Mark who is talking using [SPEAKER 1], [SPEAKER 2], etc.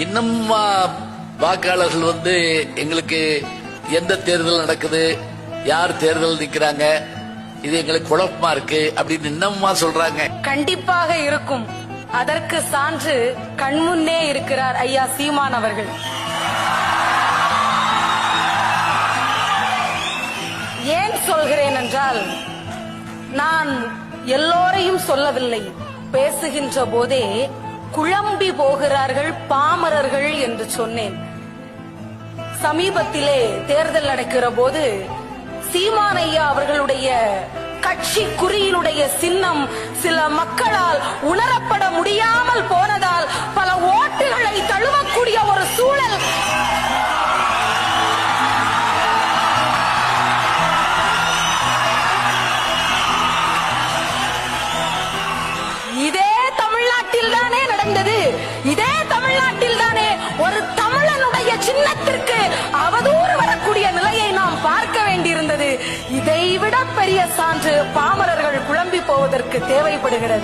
[SPEAKER 1] இன்னும் வாக்காளர்கள் எங்களுக்கு எந்த தேர்தல் நடக்குது, யார் தேர்தல் நிக்கிறாங்க, இது எங்களுக்கு குழப்பமா இருக்கு அப்படின்னு இன்னுமா சொல்றாங்க.
[SPEAKER 2] கண்டிப்பாக இருக்கும். அதற்கு சான்று கண்முன்னே இருக்கிறார் ஐயா சீமான் அவர்கள். ஏன் சொல்கிறேன் என்றால், நான் எல்லோரையும் சொல்லவில்லை. பேசுகின்ற போதே குழம்பி போகிறார்கள் பாமரர்கள் என்று சொன்னேன். சமீபத்திலே தேர்தல் நடக்கிற போது சீமான் ஐயா அவர்களுடைய கட்சி குறியினுடைய சின்னம் சில மக்களால் உணரப்பட முடியாமல் போனதால் பல ஓட்டுகளை தழுவக்கூடிய ஒரு சூழல் இதே தமிழ்நாட்டில் தானே நடந்தது. இதே தமிழ்நாட்டில் தானே ஒரு தமிழனுடைய சின்னத்திற்கு அவதூறு வரக்கூடிய நிலையை நாம் பார்க்க வேண்டியிருந்தது. இதைவிட பெரிய சான்று பாமரர்கள் குழம்பி போவதற்கு தேவைப்படுகிறதா?